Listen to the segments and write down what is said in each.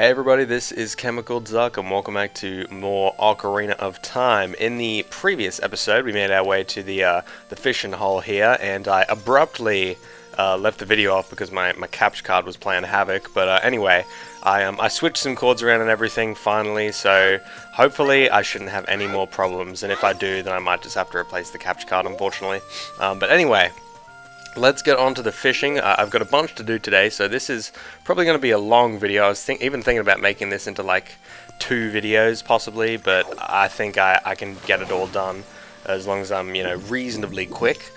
Hey everybody, this is Chemical Zuck and welcome back to more Ocarina of Time. In the previous episode, we made our way to the fishing hole here, and I abruptly left the video off because my capture card was playing havoc. But anyway, I switched some chords around and everything finally, so hopefully I shouldn't have any more problems. And if I do, then I might just have to replace the capture card, unfortunately. But anyway. Let's get on to the fishing. I've got a bunch to do today, so this is probably going to be a long video. I was even thinking about making this into like 2 videos possibly, but I think I can get it all done as long as I'm, reasonably quick.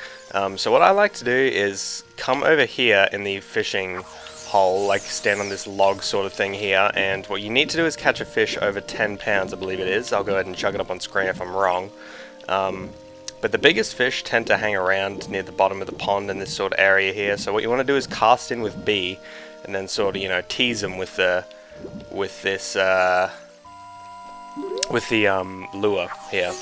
So what I like to do is come over here in the fishing hole, like stand on this log sort of thing here, and what you need to do is catch a fish over 10 pounds, I believe it is. I'll go ahead and chug it up on screen if I'm wrong. But the biggest fish tend to hang around near the bottom of the pond in this sort of area here. So what you want to do is cast in with B, and then sort of tease them with the lure here,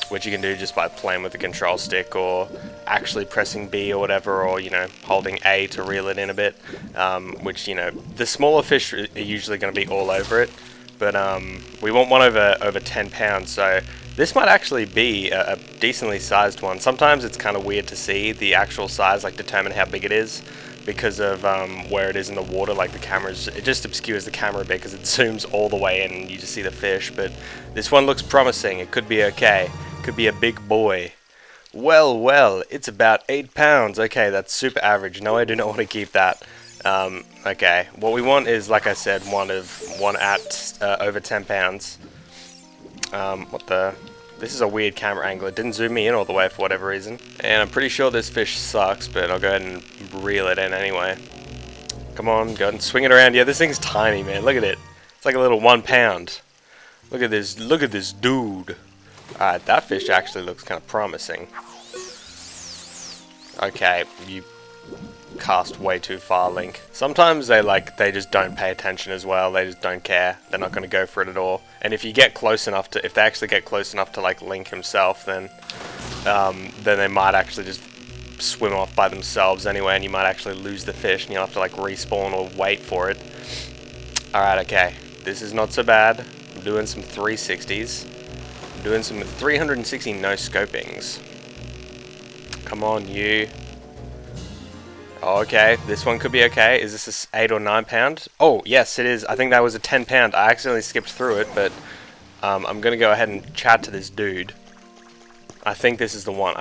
which you can do just by playing with the control stick or actually pressing B or whatever, or holding A to reel it in a bit. Which the smaller fish are usually going to be all over it, but we want one over 10 pounds. So this might actually be a decently sized one. Sometimes it's kind of weird to see the actual size, like determine how big it is, because of where it is in the water. Like the camera's, it just obscures the camera a bit because it zooms all the way in and you just see the fish. But this one looks promising. It could be okay. Could be a big boy. Well, it's about 8 pounds. Okay, that's super average. No, I do not want to keep that. Okay, what we want is, like I said, one at over 10 pounds. This is a weird camera angle. It didn't zoom me in all the way for whatever reason. And I'm pretty sure this fish sucks, but I'll go ahead and reel it in anyway. Come on, go ahead and swing it around. Yeah, this thing's tiny, man. Look at it. It's like a little 1 pound. Look at this dude. Alright, that fish actually looks kind of promising. Okay, you cast way too far, Link. Sometimes they just don't pay attention as well. They just don't care. They're not going to go for it at all. And if you get close enough to, if they actually get close enough to like Link himself, then they might actually just swim off by themselves anyway, and you might actually lose the fish, and you'll have to like respawn or wait for it. Alright, okay. This is not so bad. I'm doing some 360s. I'm doing some 360 no scopings. Come on, you. Okay, this one could be okay. Is this a 8 or 9 pound? Oh, yes, it is. I think that was a 10 pound. I accidentally skipped through it, but I'm going to go ahead and chat to this dude. I think this is the one.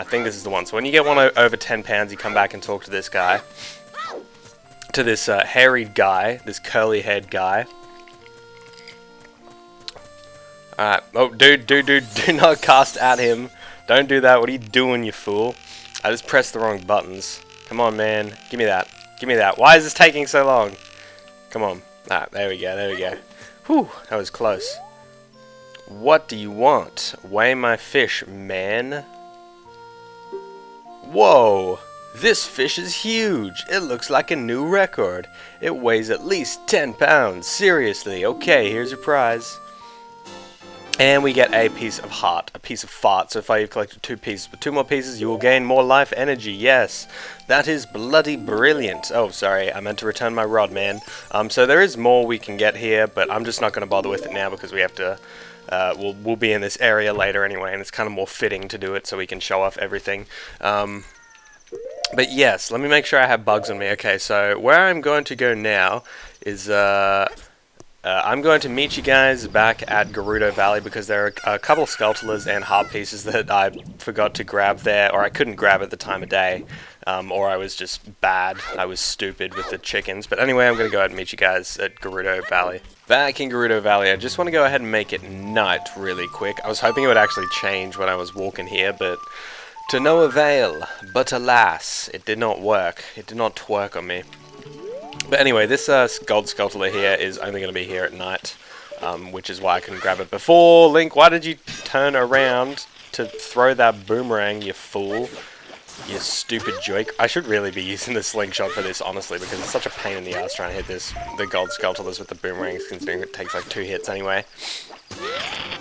So when you get one over 10 pounds, you come back and talk to this guy. To this hairy guy, this curly-haired guy. Alright. Oh, dude, do not cast at him. Don't do that. What are you doing, you fool? I just pressed the wrong buttons. Come on, man. Give me that. Give me that. Why is this taking so long? Come on. Ah, there we go. Whew, that was close. What do you want? Weigh my fish, man. Whoa! This fish is huge. It looks like a new record. It weighs at least 10 pounds. Seriously. Okay, here's your prize. And we get a piece of heart, a piece of fart. So far you've collected 2 pieces. With 2 more pieces you will gain more life energy. Yes, that is bloody brilliant. Oh, sorry, I meant to return my rod, man. So there is more we can get here, but I'm just not going to bother with it now because we have to... we'll be in this area later anyway, and it's kind of more fitting to do it so we can show off everything. But yes, let me make sure I have bugs on me. Okay, so where I'm going to go now is... I'm going to meet you guys back at Gerudo Valley because there are a couple of skulltulas and heart pieces that I forgot to grab there, or I couldn't grab at the time of day, or I was just bad. I was stupid with the chickens. But anyway, I'm going to go ahead and meet you guys at Gerudo Valley. Back in Gerudo Valley, I just want to go ahead and make it night really quick. I was hoping it would actually change when I was walking here, but to no avail. But alas, it did not work. It did not twerk on me. But anyway, this gold skulltula here is only going to be here at night, which is why I couldn't grab it before. Link, why did you turn around to throw that boomerang, you fool? You stupid joke. I should really be using the slingshot for this, honestly, because it's such a pain in the ass trying to hit the gold skulltulas with the boomerangs, considering it takes like 2 hits anyway.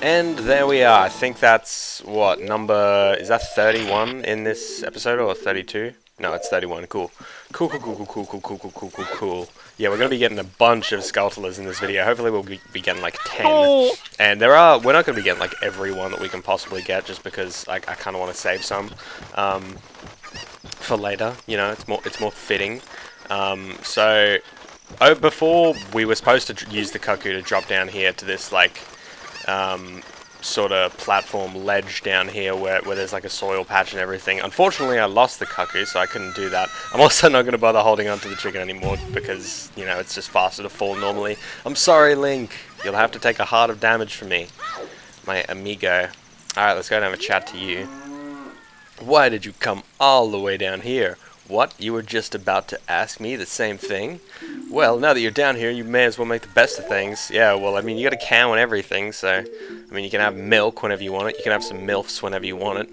And there we are. I think that's, what, number... Is that 31 in this episode, or 32? No, it's 31. Cool. Cool, cool, cool, cool, cool, cool, cool, cool, cool, cool, cool. Yeah, we're going to be getting a bunch of skulltulas in this video. Hopefully we'll be getting like 10. And we're not going to be getting like every one that we can possibly get, just because I kind of want to save some for later. You know, it's more fitting. Before we were supposed to use the cuckoo to drop down here to this like sort of platform ledge down here where there's like a soil patch and everything. Unfortunately, I lost the cuckoo, so I couldn't do that. I'm also not going to bother holding on to the chicken anymore because, you know, it's just faster to fall normally. I'm sorry, Link. You'll have to take a heart of damage from me, my amigo. Alright, let's go and have a chat to you. Why did you come all the way down here? What? You were just about to ask me the same thing? Well, now that you're down here, you may as well make the best of things. Yeah, well, I mean, you got a cow and everything, so... I mean, you can have milk whenever you want it. You can have some MILFs whenever you want it.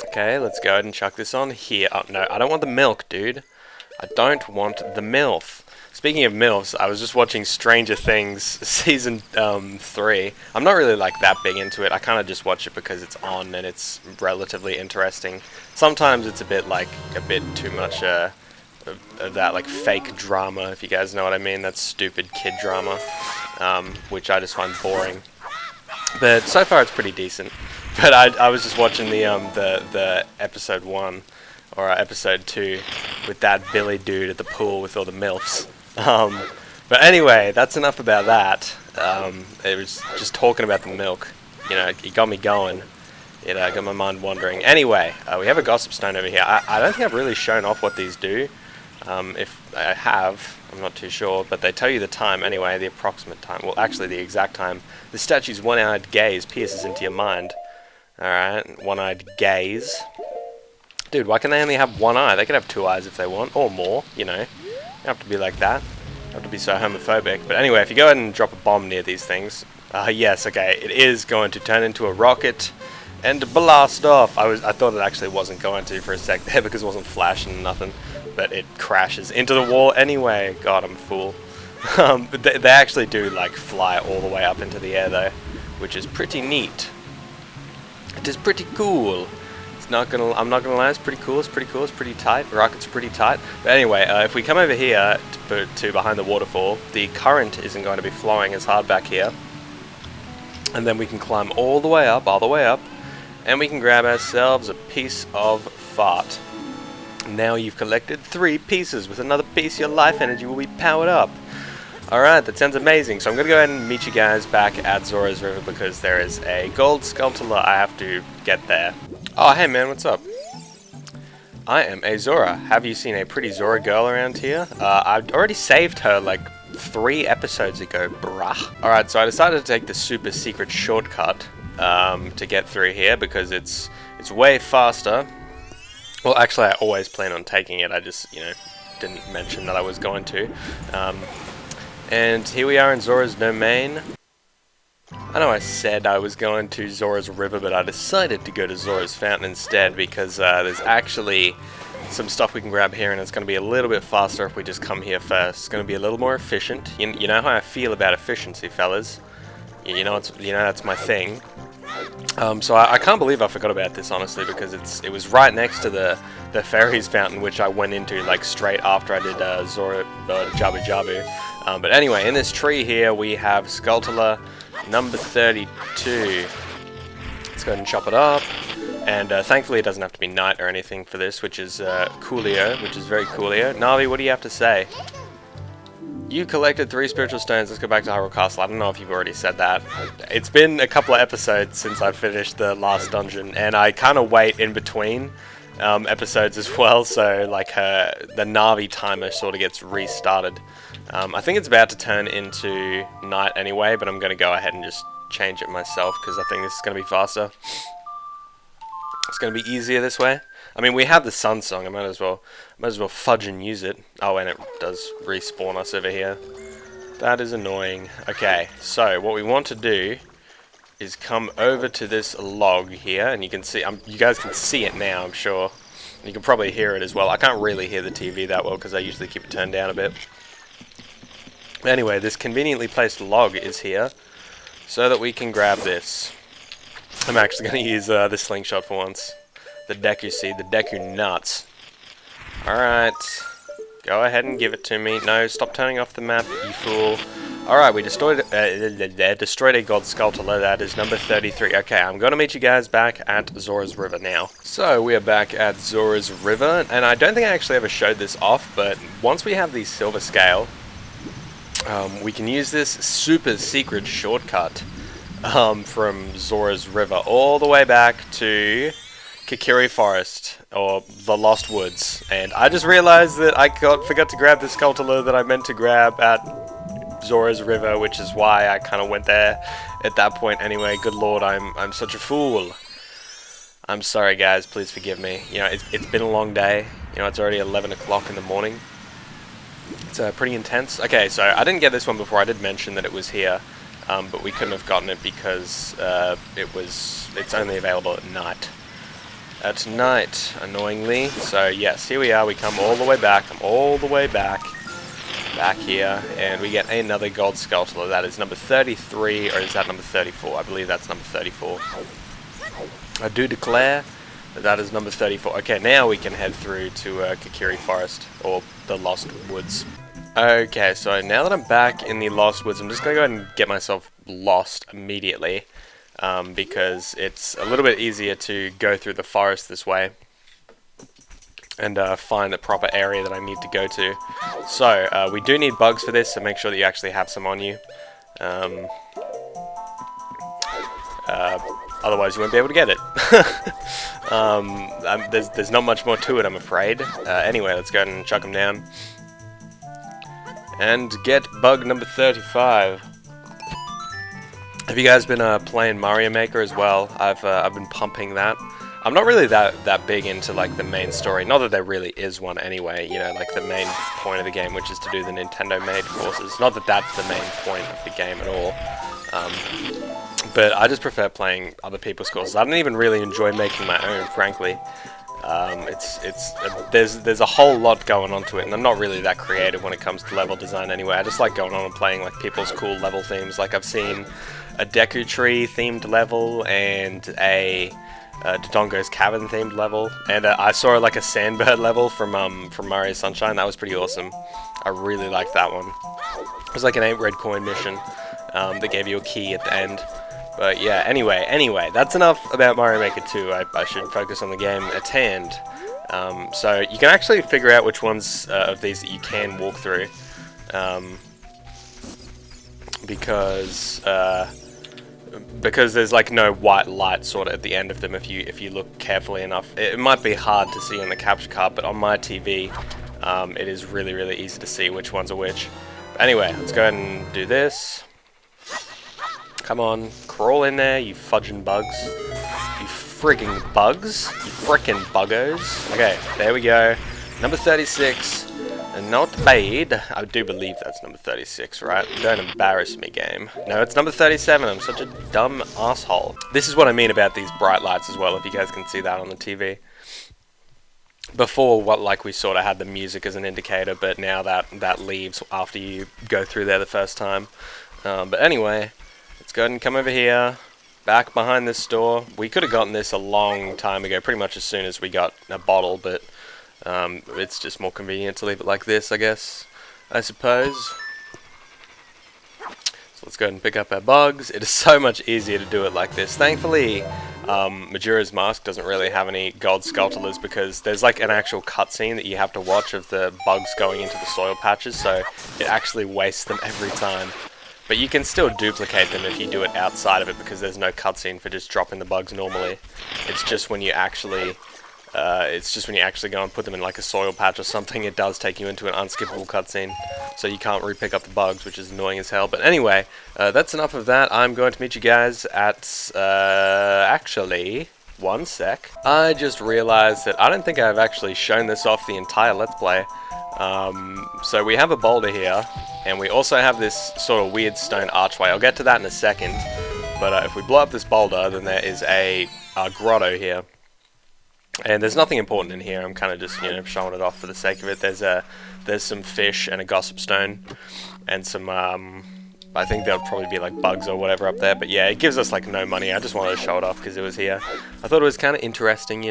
Okay, let's go ahead and chuck this on here. Oh, no, I don't want the milk, dude. I don't want the MILF. Speaking of MILFs, I was just watching Stranger Things Season 3. I'm not really, like, that big into it. I kind of just watch it because it's on and it's relatively interesting. Sometimes it's a bit too much, of that, like, fake drama, if you guys know what I mean. That stupid kid drama, which I just find boring. But so far it's pretty decent. But I was just watching the episode 1, or episode 2, with that Billy dude at the pool with all the MILFs. But anyway, that's enough about that. It was just talking about the milk. You know, it got me going. It got my mind wandering. Anyway, we have a gossip stone over here. I don't think I've really shown off what these do. If I have, I'm not too sure, but they tell you the time anyway, the approximate time. Well, actually the exact time. The statue's one-eyed gaze pierces into your mind. Alright, one-eyed gaze. Dude, why can they only have one eye? They could have 2 eyes if they want, or more, you know. You don't have to be like that. You don't have to be so homophobic. But anyway, if you go ahead and drop a bomb near these things... yes, okay, it is going to turn into a rocket and blast off. I thought it actually wasn't going to for a sec there because it wasn't flashing nothing. But it crashes into the wall anyway. God, I'm a fool. But they actually do, like, fly all the way up into the air, though, which is pretty neat. It is pretty cool. I'm not gonna lie, it's pretty cool. It's pretty tight. Rocket's pretty tight. But anyway, if we come over here to behind the waterfall, the current isn't going to be flowing as hard back here. And then we can climb all the way up, and we can grab ourselves a piece of fart. Now you've collected 3 pieces. With another piece, your life energy will be powered up. Alright, that sounds amazing. So I'm going to go ahead and meet you guys back at Zora's River because there is a gold skulltula I have to get there. Oh, hey man, what's up? I am a Zora. Have you seen a pretty Zora girl around here? I've already saved her like 3 episodes ago, bruh. Alright, so I decided to take the super secret shortcut to get through here because it's way faster. Well, actually, I always plan on taking it. I just, you know, didn't mention that I was going to. And here we are in Zora's domain. I know I said I was going to Zora's River, but I decided to go to Zora's Fountain instead because there's actually some stuff we can grab here, and it's going to be a little bit faster if we just come here first. It's going to be a little more efficient. You know how I feel about efficiency, fellas. You know that's my thing. So I can't believe I forgot about this, honestly, because it was right next to the Fairies Fountain, which I went into like straight after I did Zora Jabu Jabu. But anyway, in this tree here we have skulltula number 32. Let's go ahead and chop it up. And thankfully it doesn't have to be night or anything for this, which is coolio, which is very coolio. Navi, what do you have to say? You collected 3 spiritual stones. Let's go back to Hyrule Castle. I don't know if you've already said that. It's been a couple of episodes since I finished the last dungeon, and I kind of wait in between episodes as well, so like the Navi timer sort of gets restarted. I think it's about to turn into night anyway, but I'm going to go ahead and just change it myself because I think this is going to be faster. It's going to be easier this way. I mean, we have the sun song. I might as well fudge and use it. Oh, and it does respawn us over here. That is annoying. Okay, so what we want to do is come over to this log here, and you can see. You guys can see it now, I'm sure. You can probably hear it as well. I can't really hear the TV that well because I usually keep it turned down a bit. Anyway, this conveniently placed log is here, so that we can grab this. I'm actually going to use the slingshot for once. The deku seed, the deku nuts. Alright. Go ahead and give it to me. No, stop turning off the map, you fool. Alright, we destroyed a gold skulltula. That is number 33. Okay, I'm going to meet you guys back at Zora's River now. So, we are back at Zora's River, and I don't think I actually ever showed this off, but once we have the silver scale, we can use this super secret shortcut from Zora's River all the way back to Kokiri Forest, or the Lost Woods. And I just realized that I forgot to grab the skulltula that I meant to grab at Zora's River, which is why I kind of went there at that point anyway. Good lord, I'm such a fool. I'm sorry guys, please forgive me. You know, it's been a long day. You know, it's already 11 o'clock in the morning. It's pretty intense. Okay, so I didn't get this one before. I did mention that it was here, but we couldn't have gotten it because it's only available at night. At night, annoyingly. So yes, here we are. We come all the way back. I'm all the way back here, and we get another gold skulltula. That is number 33, or is that number 34? I believe that's number 34. I do declare that that is number 34. Okay, now we can head through to Kokiri Forest, or the Lost Woods. Okay, so now that I'm back in the Lost Woods, I'm just going to go ahead and get myself lost immediately, because it's a little bit easier to go through the forest this way and find the proper area that I need to go to. So, we do need bugs for this, so make sure that you actually have some on you. Otherwise you won't be able to get it. There's not much more to it, I'm afraid. Anyway, let's go ahead and chuck them down. And get bug number 35. Have you guys been playing Mario Maker as well? I've been pumping that. I'm not really that big into like the main story. Not that there really is one anyway. You know, like the main point of the game, which is to do the Nintendo-made courses. Not that that's the main point of the game at all. But I just prefer playing other people's courses. I don't even really enjoy making my own, frankly. There's a whole lot going on to it, and I'm not really that creative when it comes to level design anyway. I just like going on and playing like people's cool level themes. Like I've seen a Deku Tree themed level and a Dodongo's Cavern themed level, and I saw like a Sandbird level from Mario Sunshine. That was pretty awesome. I really liked that one. It was like an 8 red coin mission that gave you a key at the end. But yeah, anyway, that's enough about Mario Maker 2. I should focus on the game at hand. So you can actually figure out which ones of these that you can walk through, because there's like no white light sort of at the end of them if you look carefully enough. It might be hard to see on the capture card, but on my TV, it is really easy to see which ones are which. But anyway, let's go ahead and do this. Come on, crawl in there, you fudging bugs. You frigging bugs. You frickin' buggos. Okay, there we go. Number 36. Not bad. I do believe that's number 36, right? Don't embarrass me, game. No, it's number 37. I'm such a dumb asshole. This is what I mean about these bright lights as well, if you guys can see that on the TV. Before, we sort of had the music as an indicator, but now that leaves after you go through there the first time. But anyway, let's go ahead and come over here, back behind this door. We could have gotten this a long time ago, pretty much as soon as we got a bottle, but it's just more convenient to leave it like this, I guess, I suppose. So let's go ahead and pick up our bugs. It is so much easier to do it like this. Thankfully, Majora's Mask doesn't really have any gold skulltulas because there's like an actual cutscene that you have to watch of the bugs going into the soil patches, so it actually wastes them every time. But you can still duplicate them if you do it outside of it because there's no cutscene for just dropping the bugs normally. It's just when you actually go and put them in like a soil patch or something, it does take you into an unskippable cutscene. So you can't re-pick up the bugs, which is annoying as hell. But anyway, that's enough of that. I'm going to meet you guys at, actually, one sec. I just realized that I don't think I've actually shown this off the entire Let's Play. So we have a boulder here, and we also have this sort of weird stone archway. I'll get to that in a second. But if we blow up this boulder, then there is a grotto here. And there's nothing important in here. I'm kind of just, showing it off for the sake of it. There's some fish and a gossip stone, and some I think there'll probably be like bugs or whatever up there. But yeah, it gives us like no money. I just wanted to show it off because it was here. I thought it was kind of interesting,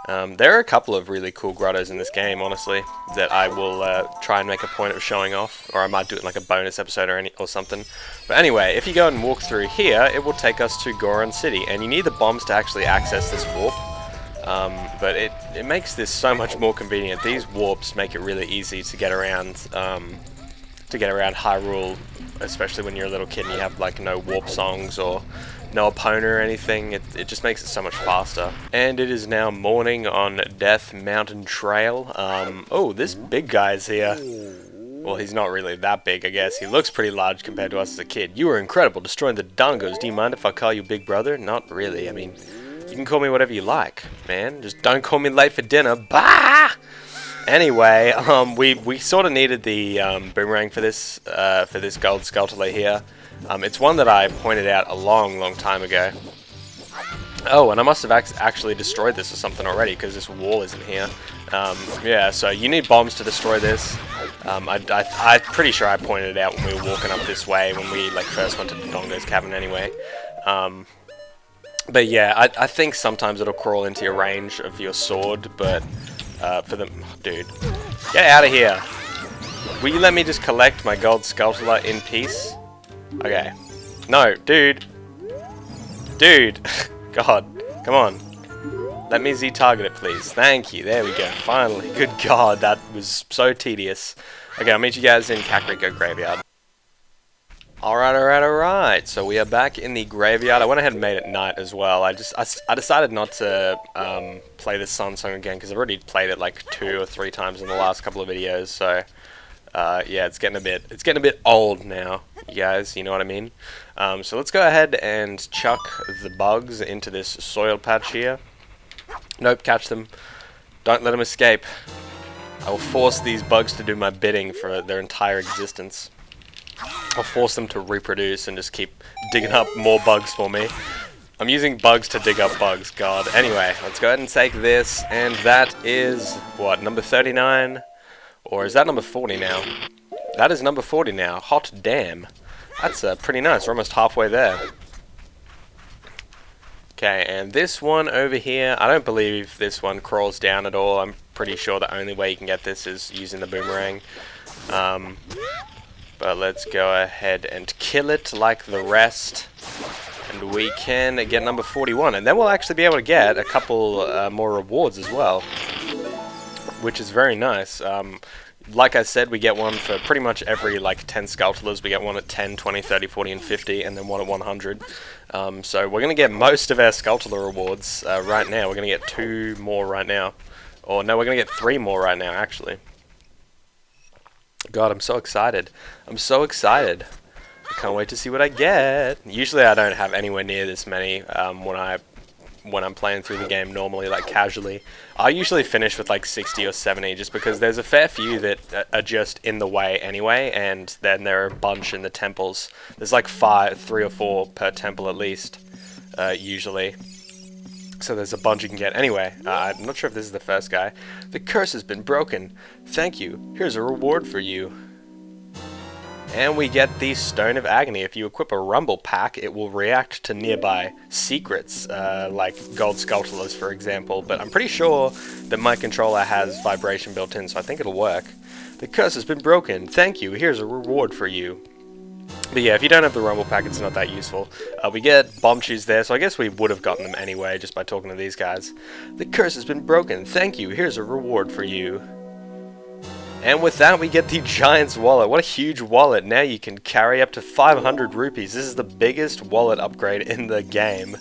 There are a couple of really cool grottos in this game, honestly, that I will try and make a point of showing off, or I might do it in like a bonus episode or something. But anyway, if you go and walk through here, it will take us to Goron City, and you need the bombs to actually access this warp. But it makes this so much more convenient. These warps make it really easy to get around Hyrule, especially when you're a little kid and you have like no warp songs or no opponent or anything. It just makes it so much faster. And it is now morning on Death Mountain Trail. Oh, this big guy's here. Well, he's not really that big, I guess. He looks pretty large compared to us as a kid. You were incredible, destroying the dongos. Do you mind if I call you Big Brother? Not really. I mean, you can call me whatever you like, man. Just don't call me late for dinner. Bah! Anyway, we sort of needed the boomerang for this gold skulltula here. It's one that I pointed out a long time ago. Oh, and I must have actually destroyed this or something already because this wall isn't here. Yeah, so you need bombs to destroy this. I'm pretty sure I pointed it out when we were walking up this way when we like first went to Dongo's cabin anyway. But yeah, I think sometimes it'll crawl into your range of your sword, but for them, dude, get out of here! Will you let me just collect my gold skulltula in peace? Okay. No, dude. Dude. God. Come on. Let me Z-target it, please. Thank you. There we go. Finally. Good God, that was so tedious. Okay, I'll meet you guys in Kakariko Graveyard. Alright. So we are back in the graveyard. I went ahead and made it night as well. I decided not to play the sun song again because I've already played it like 2 or 3 times in the last couple of videos. So yeah, it's getting a bit old now, you guys. You know what I mean? So let's go ahead and chuck the bugs into this soil patch here. Nope, catch them. Don't let them escape. I will force these bugs to do my bidding for their entire existence. I'll force them to reproduce and just keep digging up more bugs for me. I'm using bugs to dig up bugs, God. Anyway, let's go ahead and take this, and that is, what, number 39? Or is that number 40 now? That is number 40 now. Hot damn. That's pretty nice. We're almost halfway there. Okay, and this one over here, I don't believe this one crawls down at all. I'm pretty sure the only way you can get this is using the boomerang. But let's go ahead and kill it like the rest. And we can get number 41. And then we'll actually be able to get a couple more rewards as well. Which is very nice. Like I said, we get one for pretty much every like 10 skulltulas. We get one at 10, 20, 30, 40, and 50, and then one at 100. So we're going to get most of our skulltula rewards right now. We're going to get 2 more right now. Or no, we're going to get 3 more right now, actually. God, I'm so excited. I'm so excited. I can't wait to see what I get. Usually I don't have anywhere near this many when I'm playing through the game normally, like casually. I usually finish with like 60 or 70 just because there's a fair few that are just in the way anyway, and then there are a bunch in the temples. There's like 3 or 4 per temple at least, usually. So there's a bunch you can get. Anyway, I'm not sure if this is the first guy. The curse has been broken. Thank you. Here's a reward for you. And we get the Stone of Agony. If you equip a Rumble Pack, it will react to nearby secrets, like gold skulltulas, for example. But I'm pretty sure that my controller has vibration built in, so I think it'll work. The curse has been broken. Thank you. Here's a reward for you. But yeah, if you don't have the Rumble Pack, it's not that useful. We get bomb shoes there, so I guess we would have gotten them anyway, just by talking to these guys. The curse has been broken. Thank you. Here's a reward for you. And with that, we get the Giant's Wallet. What a huge wallet. Now you can carry up to 500 rupees. This is the biggest wallet upgrade in the game.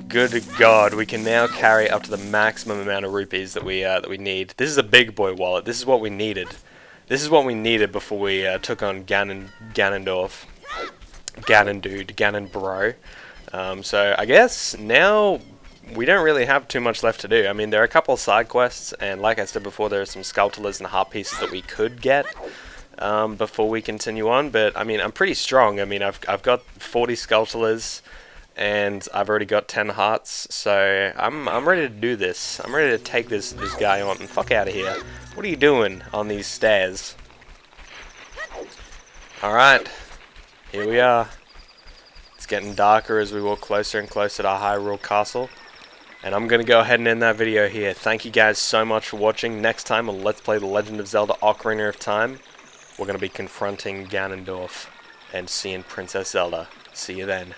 Good God, we can now carry up to the maximum amount of rupees that we need. This is a big boy wallet. This is what we needed. This is what we needed before we took on Ganondorf. Ganon bro. So I guess now we don't really have too much left to do. I mean, there are a couple of side quests, and like I said before, there are some skulltulas and heart pieces that we could get before we continue on. But I mean, I'm pretty strong. I mean, I've got 40 skulltulas, and I've already got 10 hearts. So I'm ready to do this. I'm ready to take this guy on. And fuck out of here. What are you doing on these stairs? Alright, here we are. It's getting darker as we walk closer and closer to Hyrule Castle. And I'm going to go ahead and end that video here. Thank you guys so much for watching. Next time on Let's Play The Legend of Zelda Ocarina of Time, we're going to be confronting Ganondorf and seeing Princess Zelda. See you then.